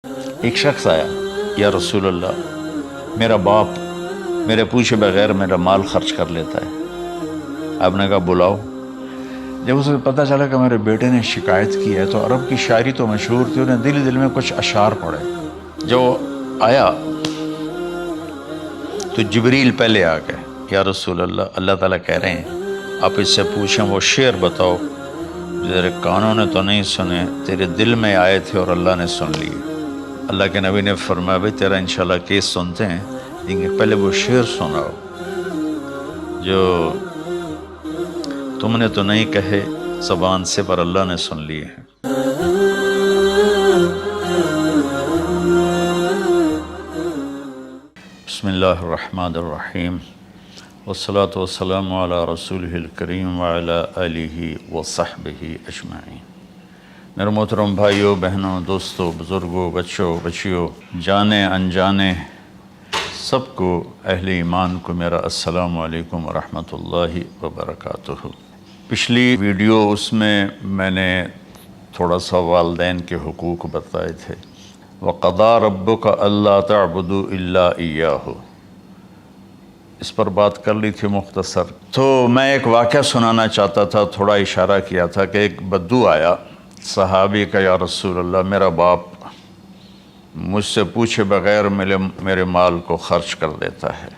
ایک شخص آیا، یا رسول اللہ، میرا باپ میرے پوچھے بغیر میرا مال خرچ کر لیتا ہے۔ آپ نے کہا بلاؤ۔ جب اسے پتہ چلا کہ میرے بیٹے نے شکایت کی ہے تو عرب کی شاعری تو مشہور تھی، انہیں دل دل میں کچھ اشعار پڑھے۔ جو آیا تو جبریل پہلے آ گئے، یا رسول اللہ، اللہ تعالیٰ کہہ رہے ہیں آپ اس سے پوچھیں وہ شعر بتاؤ جو تیرے کانوں نے تو نہیں سنے، تیرے دل میں آئے تھے اور اللہ نے سن لیے۔ اللہ کے نبی نے فرمایا بھائی تیرا انشاءاللہ کیس سنتے ہیں، لیکن پہلے وہ شعر سناؤ جو تم نے تو نہیں کہے زبان سے پر اللہ نے سن لیے ہیں۔ بسم اللہ الرحمن الرحیم، والصلاة والسلام علی رسولہ الکریم وعلی آلہ وصحبہ اجمعین۔ میرے محترم بھائیوں، بہنوں، دوستوں، بزرگوں، بچوں، بچیوں، جانے انجانے سب کو، اہل ایمان کو میرا السلام علیکم ورحمۃ اللہ وبرکاتہ۔ پچھلی ویڈیو اس میں نے تھوڑا سا والدین کے حقوق بتائے تھے۔ وَقَضَىٰ رَبُّكَ أَلَّا تَعْبُدُوا إِلَّا إِيَّاهُ، اس پر بات کر لی تھی مختصر۔ تو میں ایک واقعہ سنانا چاہتا تھا، تھوڑا اشارہ کیا تھا کہ ایک بدو آیا صحابی کا، یا رسول اللہ میرا باپ مجھ سے پوچھے بغیر میرے مال کو خرچ کر دیتا ہے۔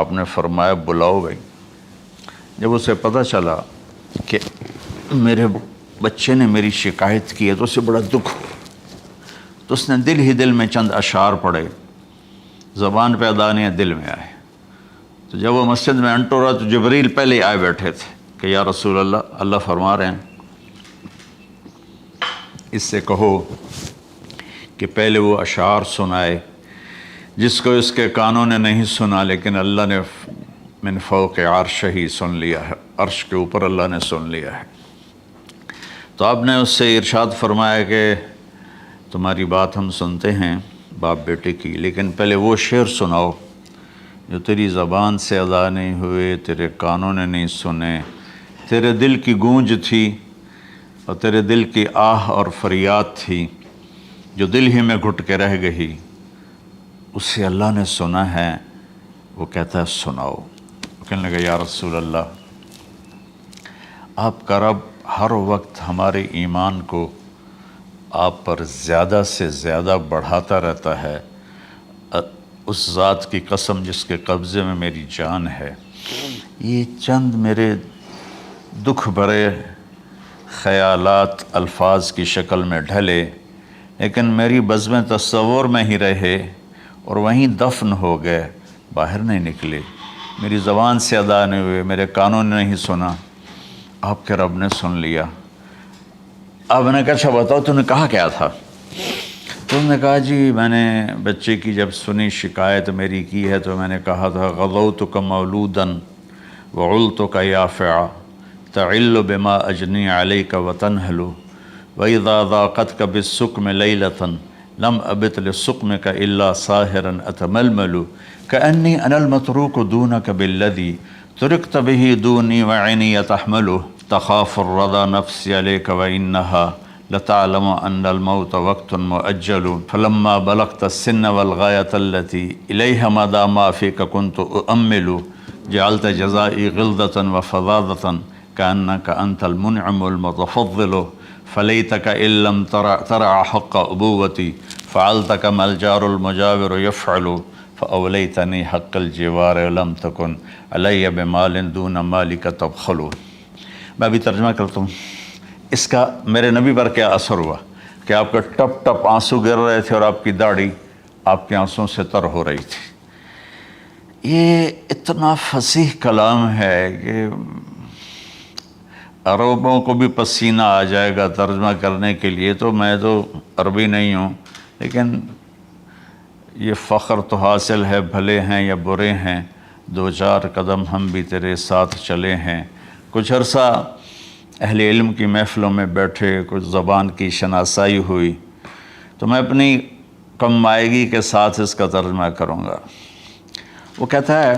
آپ نے فرمایا بلاؤ بھائی۔ جب اسے پتہ چلا کہ میرے بچے نے میری شکایت کی ہے تو اسے بڑا دکھ ہوا، تو اس نے دل ہی دل میں چند اشعار پڑھے، زبان پہ ادا نہیں، دل میں آئے۔ تو جب وہ مسجد میں انٹو رہا تو جبریل پہلے ہی آئے بیٹھے تھے کہ یا رسول اللہ، اللہ فرما رہے ہیں اس سے کہو کہ پہلے وہ اشعار سنائے جس کو اس کے کانوں نے نہیں سنا، لیکن اللہ نے من فوق عرش ہی سن لیا ہے، عرش کے اوپر اللہ نے سن لیا ہے۔ تو آپ نے اس سے ارشاد فرمایا کہ تمہاری بات ہم سنتے ہیں باپ بیٹے کی، لیکن پہلے وہ شعر سناؤ جو تیری زبان سے ادا نہیں ہوئے، تیرے کانوں نے نہیں سنے، تیرے دل کی گونج تھی اور تیرے دل کی آہ اور فریاد تھی جو دل ہی میں گھٹ کے رہ گئی، اسے اللہ نے سنا ہے۔ وہ کہتا ہے سناؤ۔ کہنے لگا یا رسول اللہ، آپ کا رب ہر وقت ہمارے ایمان کو آپ پر زیادہ سے زیادہ بڑھاتا رہتا ہے، اس ذات کی قسم جس کے قبضے میں میری جان ہے۔ یہ چند میرے دکھ بھرے خیالات الفاظ کی شکل میں ڈھلے، لیکن میری بزم تصور میں ہی رہے اور وہیں دفن ہو گئے، باہر نہیں نکلے، میری زبان سے ادا نہیں ہوئے، میرے کانوں نے نہیں سنا، آپ کے رب نے سن لیا۔ اب میں نے کہا اچھا بتاؤ تم نے کہا کیا تھا؟ تو انہوں نے کہا جی میں نے بچے کی جب سنی شکایت میری کی ہے تو میں نے کہا تھا غضوتک مولودا وعلتک یافعا تعل بما اجنی علیک وتنہل وإذا ضاقتک بالسقم لیلۃ لم ابت لسقمک الا ساہرا اتململ کأنی انا المتروک دونک بالذی ترکت به دونی وعینی تحملہ تخاف الرضا نفسی علیک وإنہا لتعلم ان الموت وقت مؤجل فلما بلغت السن والغایة التي الیہ مدى ما فیک كنت اؤمل جعلت جزائی غلظة وفظاظة كأنك انت المنعم المتفضل فلیتک ان لم ترع حق ابوتی فعلت كما الجار المجاور يفعل فأولیتنی حق الجوار لم تکن علی بمال دون مالک تبخل۔ میں ابھی ترجمہ کرتا ہوں۔ اس کا میرے نبی پر کیا اثر ہوا کہ آپ کے ٹپ ٹپ آنسو گر رہے تھے اور آپ کی داڑھی آپ کے آنسوں سے تر ہو رہی تھی۔ یہ اتنا فصیح کلام ہے کہ عربوں کو بھی پسینہ آ جائے گا ترجمہ کرنے کے لیے، تو میں تو عربی نہیں ہوں، لیکن یہ فخر تو حاصل ہے، بھلے ہیں یا برے ہیں دو چار قدم ہم بھی تیرے ساتھ چلے ہیں۔ کچھ عرصہ اہل علم کی محفلوں میں بیٹھے، کچھ زبان کی شناسائی ہوئی، تو میں اپنی کم مائگی کے ساتھ اس کا ترجمہ کروں گا۔ وہ کہتا ہے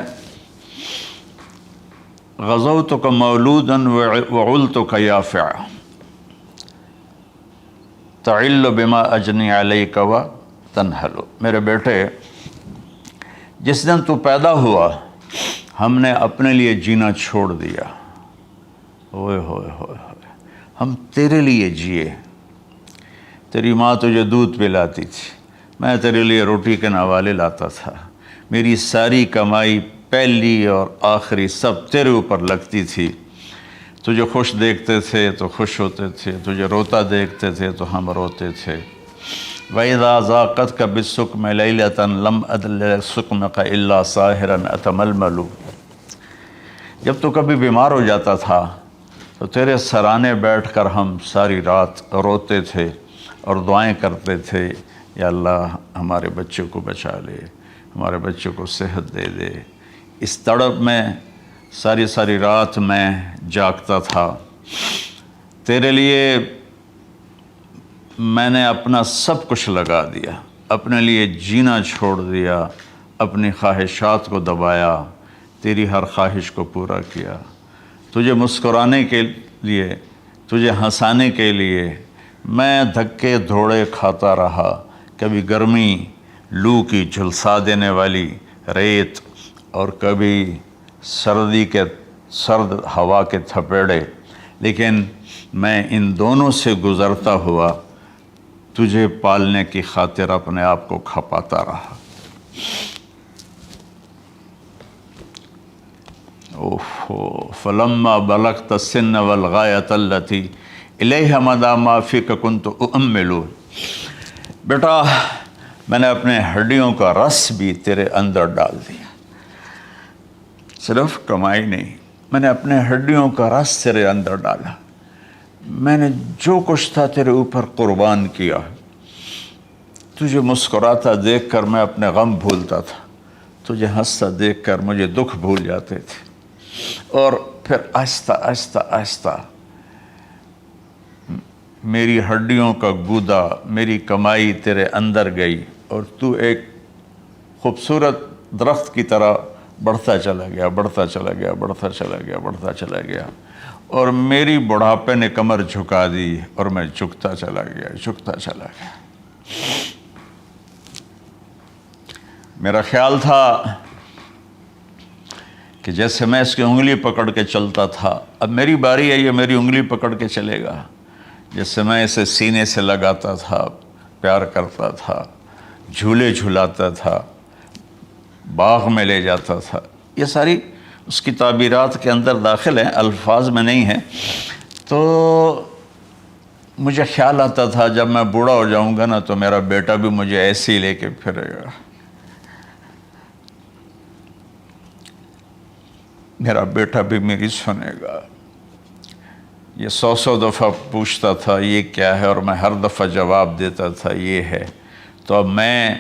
غزوتک مولودا وعلتک یافعا، تعل بما اجنی علیک و تنحل، میرے بیٹے جس دن تو پیدا ہوا ہم نے اپنے لیے جینا چھوڑ دیا، ہوئے ہوئے ہوئے ہوئے، ہم تیرے لیے جیے۔ تیری ماں تجھے دودھ پلاتی تھی، میں تیرے لیے روٹی کے نوالے لاتا تھا، میری ساری کمائی پہلی اور آخری سب تیرے اوپر لگتی تھی۔ تجھے خوش دیکھتے تھے تو خوش ہوتے تھے، تجھے روتا دیکھتے تھے تو ہم روتے تھے۔ وَإِذَا ذَاقَتْكَ بِالسُّقْمِ لَيْلَةً لَمْ أَدْلِ سُقْمَكَ إِلَّا سَاهِرًا أَتَمَلْمَلُ، جب تو کبھی بیمار ہو جاتا تھا تو تیرے سرانے بیٹھ کر ہم ساری رات روتے تھے اور دعائیں کرتے تھے، یا اللہ ہمارے بچوں کو بچا لے، ہمارے بچوں کو صحت دے دے۔ اس تڑپ میں ساری ساری رات میں جاگتا تھا، تیرے لیے میں نے اپنا سب کچھ لگا دیا، اپنے لیے جینا چھوڑ دیا، اپنی خواہشات کو دبایا، تیری ہر خواہش کو پورا کیا، تجھے مسکرانے کے لیے، تجھے ہنسانے کے لیے میں دھکے دھوڑے کھاتا رہا، کبھی گرمی لو کی جھلسا دینے والی ریت اور کبھی سردی کے سرد ہوا کے تھپیڑے، لیکن میں ان دونوں سے گزرتا ہوا تجھے پالنے کی خاطر اپنے آپ کو کھپاتا رہا۔ فلما بلغت السن والغایۃ التی الیہ مدی ما فیک کنت اؤمل، بیٹا میں نے اپنے ہڈیوں کا رس بھی تیرے اندر ڈال دیا، صرف کمائی نہیں، میں نے اپنے ہڈیوں کا رس تیرے اندر ڈالا، میں نے جو کچھ تھا تیرے اوپر قربان کیا۔ تجھے مسکراتا دیکھ کر میں اپنے غم بھولتا تھا، تجھے ہنستا دیکھ کر مجھے دکھ بھول جاتے تھے، اور پھر آہستہ آہستہ آہستہ میری ہڈیوں کا گودا، میری کمائی تیرے اندر گئی، اور تو ایک خوبصورت درخت کی طرح بڑھتا چلا گیا، بڑھتا چلا گیا، بڑھتا چلا گیا، بڑھتا چلا گیا، اور میری بڑھاپے نے کمر جھکا دی اور میں جھکتا چلا گیا، جھکتا چلا گیا۔ میرا خیال تھا کہ جیسے میں اس کی انگلی پکڑ کے چلتا تھا، اب میری باری ہے، یہ میری انگلی پکڑ کے چلے گا، جیسے میں اسے سینے سے لگاتا تھا، پیار کرتا تھا، جھولے جھلاتا تھا، باغ میں لے جاتا تھا، یہ ساری اس کی تعبیرات کے اندر داخل ہیں، الفاظ میں نہیں ہیں۔ تو مجھے خیال آتا تھا جب میں بوڑھا ہو جاؤں گا نا تو میرا بیٹا بھی مجھے ایسے ہی لے کے پھرے گا، میرا بیٹا بھی میری سنے گا۔ یہ 100 دفعہ پوچھتا تھا یہ کیا ہے، اور میں ہر دفعہ جواب دیتا تھا یہ ہے۔ تو اب میں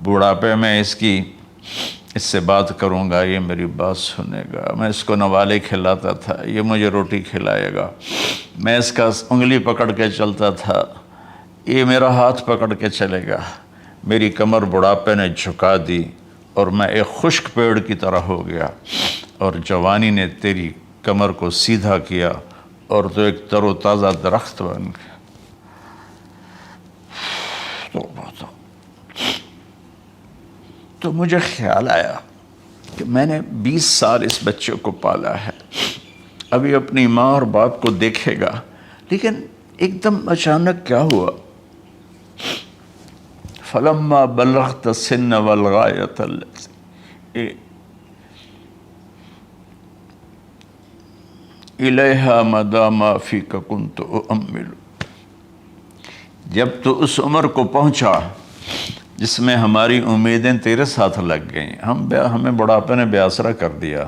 بوڑھاپے میں اس سے بات کروں گا، یہ میری بات سنے گا۔ میں اس کو نوالے کھلاتا تھا، یہ مجھے روٹی کھلائے گا۔ میں اس کا انگلی پکڑ کے چلتا تھا، یہ میرا ہاتھ پکڑ کے چلے گا۔ میری کمر بڑھاپے نے جھکا دی اور میں ایک خشک پیڑ کی طرح ہو گیا، اور جوانی نے تیری کمر کو سیدھا کیا اور تو ایک تر و تازہ درخت بن گیا۔ تو مجھے خیال آیا کہ میں نے 20 سال اس بچے کو پالا ہے، ابھی اپنی ماں اور باپ کو دیکھے گا، لیکن ایک دم اچانک کیا ہوا؟ فلما بلغت السن والغایۃ التی الیہا مدی ما فیک کنت اؤمل، جب تو اس عمر کو پہنچا جس میں ہماری امیدیں تیرے ساتھ لگ گئیں، ہمیں بڑھاپے نے بے آسرا کر دیا،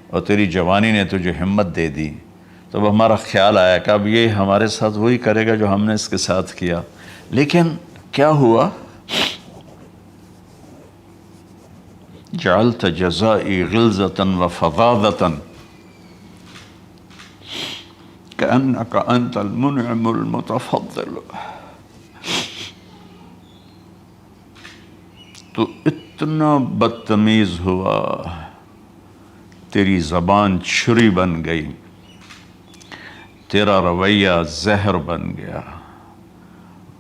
اور تیری جوانی نے تجھے ہمت دے دی، تو اب ہمارا خیال آیا کہ اب یہ ہمارے ساتھ وہی کرے گا جو ہم نے اس کے ساتھ کیا۔ لیکن کیا ہوا؟ جعلت جزائی غلظۃ وفظاظۃ کأنک انت المنعم المتفضل، تو اتنا بدتمیز ہوا، تیری زبان چھری بن گئی، تیرا رویہ زہر بن گیا،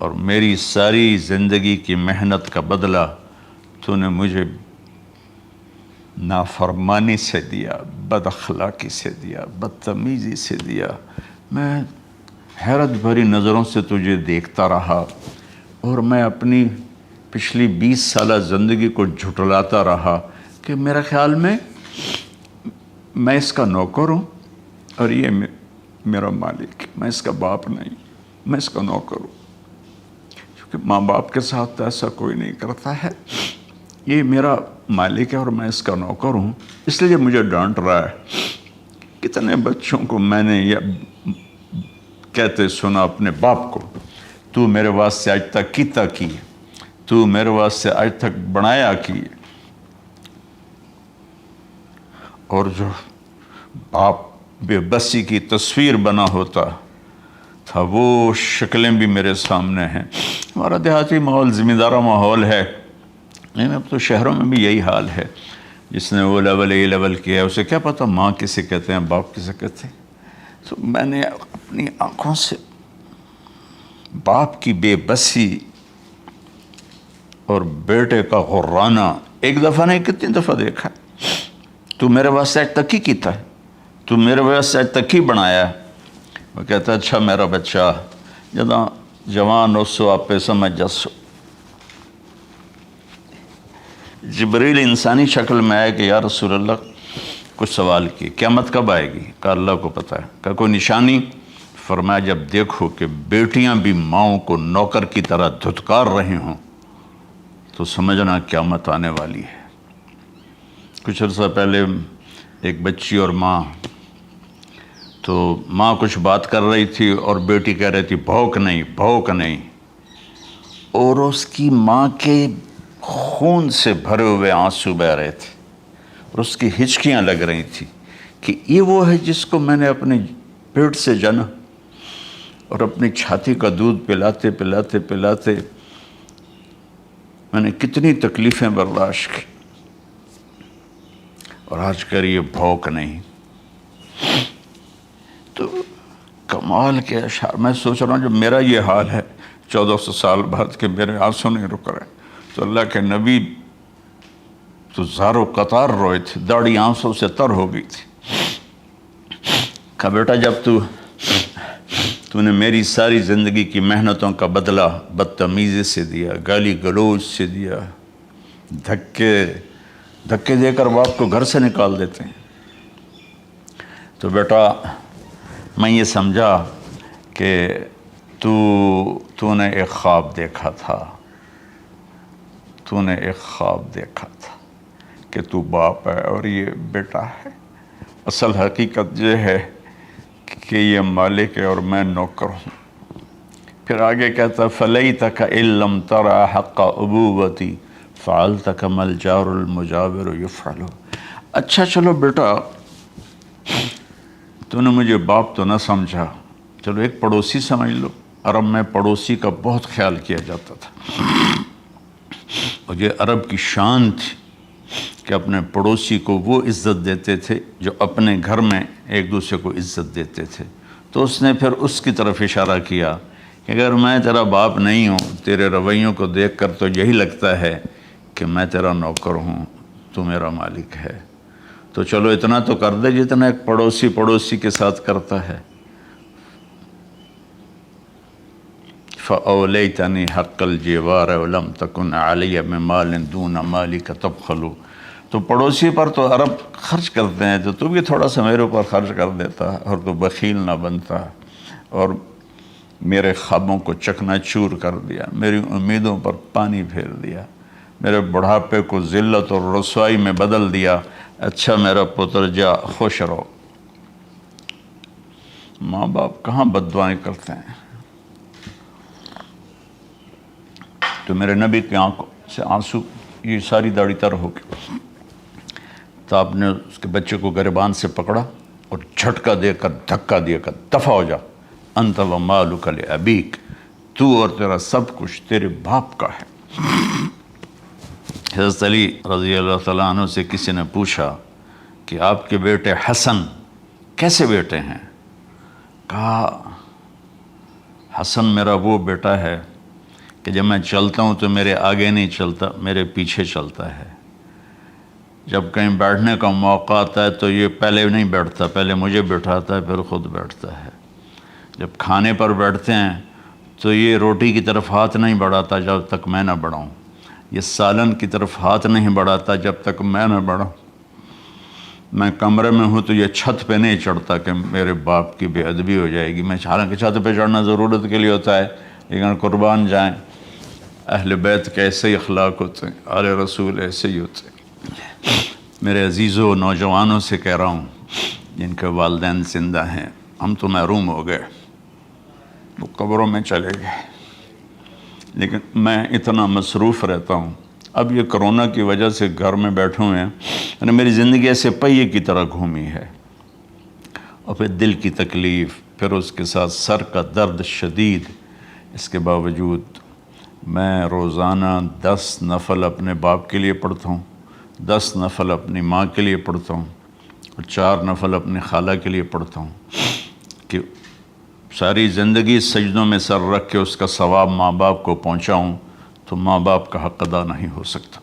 اور میری ساری زندگی کی محنت کا بدلہ تو نے مجھے نافرمانی سے دیا، بد اخلاقی سے دیا، بدتمیزی سے دیا۔ میں حیرت بھری نظروں سے تجھے دیکھتا رہا اور میں اپنی پچھلی 20 سالہ زندگی کو جھٹلاتا رہا کہ میرے خیال میں اس کا نوکر ہوں اور یہ میرا مالک، میں اس کا باپ نہیں، میں اس کا نوکر ہوں، کیونکہ ماں باپ کے ساتھ ایسا کوئی نہیں کرتا ہے، یہ میرا مالک ہے اور میں اس کا نوکر ہوں، اس لیے مجھے ڈانٹ رہا ہے۔ کتنے بچوں کو میں نے یہ کہتے سنا اپنے باپ کو، تو میرے واسطے آج تک کیتا کی، تو میرے واسطے آج تک بنایا کی۔ اور جو باپ بے بسی کی تصویر بنا ہوتا تھا وہ شکلیں بھی میرے سامنے ہیں۔ ہمارا دیہاتی ماحول زمین دارہ ماحول ہے، لیکن اب تو شہروں میں بھی یہی حال ہے۔ جس نے وہ لیول اے لیول کیا ہے اسے کیا پتہ ماں کسے کہتے ہیں، باپ کسے کہتے ہیں۔ تو میں نے اپنی آنکھوں سے باپ کی بے بسی اور بیٹے کا غرانہ ایک دفعہ نہیں کتنی دفعہ دیکھا۔ تو میرے واسطے آج تک ہی کیتا ہے، تو میرے واسطے آج تک ہی بنایا ہے۔ وہ کہتا ہے اچھا میرا بچہ جداں جوان ہو سو آپ پہ سمجھ جسو۔ جبریل انسانی شکل میں آئے کہ یا رسول اللہ کچھ سوال کی، قیامت کب آئے گی؟ کہا اللہ کو پتہ ہے۔ کہا کوئی نشانی؟ فرمایا جب دیکھو کہ بیٹیاں بھی ماؤں کو نوکر کی طرح دھتکار رہے ہوں تو سمجھنا قیامت آنے والی ہے۔ کچھ عرصہ پہلے ایک بچی اور ماں، تو ماں کچھ بات کر رہی تھی اور بیٹی کہہ رہی تھی بھوک نہیں بھوک نہیں، اور اس کی ماں کے خون سے بھرے ہوئے آنسو بہہ رہے تھے اور اس کی ہچکیاں لگ رہی تھیں کہ یہ وہ ہے جس کو میں نے اپنے پیٹ سے جنا اور اپنی چھاتی کا دودھ پلاتے پلاتے پلاتے میں نے کتنی تکلیفیں برداشت کی، اور آج کر یہ بھوک نہیں۔ تو کمال کے اشعار میں سوچ رہا ہوں جب میرا یہ حال ہے 1400 سال بعد کہ میرے آنسو نہیں رک رہے، تو اللہ کے نبی تو زار و قطار روئے تھے، داڑھی آنسوں سے تر ہو گئی تھی۔ کہا بیٹا جب تو نے میری ساری زندگی کی محنتوں کا بدلہ بدتمیزی سے دیا، گالی گلوچ سے دیا، دھکے دے کر باپ کو گھر سے نکال دیتے ہیں، تو بیٹا میں یہ سمجھا کہ تو نے ایک خواب دیکھا تھا، تو نے ایک خواب دیکھا تھا کہ تو باپ ہے اور یہ بیٹا ہے۔ اصل حقیقت یہ ہے کہ یہ مالک ہے اور میں نوکر ہوں۔ پھر آگے کہتا فَلَيْتَكَ إِن لَّمْ تَرَ حَقَّ أُبُوَّتِي فَعَلْتَ كَمَا الْجَارُ الْمُجَاوِرُ يَفْعَلُ۔ اچھا چلو بیٹا تو نے مجھے باپ تو نہ سمجھا، چلو ایک پڑوسی سمجھ لو۔ عرب میں پڑوسی کا بہت خیال کیا جاتا تھا، اور یہ عرب کی شان تھی کہ اپنے پڑوسی کو وہ عزت دیتے تھے جو اپنے گھر میں ایک دوسرے کو عزت دیتے تھے۔ تو اس نے پھر اس کی طرف اشارہ کیا کہ اگر میں تیرا باپ نہیں ہوں، تیرے رویوں کو دیکھ کر تو یہی لگتا ہے کہ میں تیرا نوکر ہوں، تو میرا مالک ہے، تو چلو اتنا تو کر دے جتنا ایک پڑوسی کے ساتھ کرتا ہے۔ فَأَوْلَيْتَنِي حَقَّ الْجِوَارِ وَلَمْ تَكُنْ عَلَيَّ مِنْ دُونَ مَالِكَ تَبْخَلُ۔ تو پڑوسی پر تو عرب خرچ کرتے ہیں، تو بھی تھوڑا سا میرے اوپر خرچ کر دیتا اور تو بخیل نہ بنتا، اور میرے خوابوں کو چکنا چور کر دیا، میری امیدوں پر پانی پھیر دیا، میرے بڑھاپے کو ذلت اور رسوائی میں بدل دیا۔ اچھا میرا پتر جا خوش رہو۔ ماں باپ کہاں بد دعائیں کرتے ہیں؟ تو میرے نبی کی آنکھوں سے آنسو، یہ ساری داڑھی تر ہو گئی، تو آپ نے اس کے بچے کو گریبان سے پکڑا اور جھٹکا دے کر دھکا دے کر دفع ہو جا، انت ومالک لابیک، تو اور تیرا سب کچھ تیرے باپ کا ہے۔ حضرت علی رضی اللہ تعالیٰ عنہ سے کسی نے پوچھا کہ آپ کے بیٹے حسن کیسے بیٹے ہیں؟ کہا حسن میرا وہ بیٹا ہے کہ جب میں چلتا ہوں تو میرے آگے نہیں چلتا، میرے پیچھے چلتا ہے۔ جب کہیں بیٹھنے کا موقع آتا ہے تو یہ پہلے نہیں بیٹھتا، پہلے مجھے بٹھاتا ہے پھر خود بیٹھتا ہے۔ جب کھانے پر بیٹھتے ہیں تو یہ روٹی کی طرف ہاتھ نہیں بڑھاتا جب تک میں نہ بڑھاؤں، یہ سالن کی طرف ہاتھ نہیں بڑھاتا جب تک میں نہ بڑھاؤں۔ میں کمرے میں ہوں تو یہ چھت پہ نہیں چڑھتا کہ میرے باپ کی بے ادبی ہو جائے گی۔ میں حالانکہ چھت پہ چڑھنا ضرورت کے لیے ہوتا ہے، لیکن قربان جائیں اہل بیت کے ایسے ہی اخلاق ہوتے ہیں، آل رسول ایسے ہی ہوتے ہیں۔ میرے عزیزوں نوجوانوں سے کہہ رہا ہوں جن کے والدین زندہ ہیں، ہم تو محروم ہو گئے، وہ قبروں میں چلے گئے، لیکن میں اتنا مصروف رہتا ہوں۔ اب یہ کرونا کی وجہ سے گھر میں بیٹھے ہوئے ہیں، یعنی میری زندگی ایسے پہیے کی طرح گھومی ہے، اور پھر دل کی تکلیف، پھر اس کے ساتھ سر کا درد شدید۔ اس کے باوجود میں روزانہ 10 نفل اپنے باپ کے لیے پڑھتا ہوں، 10 نفل اپنی ماں کے لیے پڑھتا ہوں، اور 4 نفل اپنی خالہ کے لیے پڑھتا ہوں، کہ ساری زندگی سجدوں میں سر رکھ کے اس کا ثواب ماں باپ کو پہنچاؤں، تو ماں باپ کا حق ادا نہیں ہو سکتا۔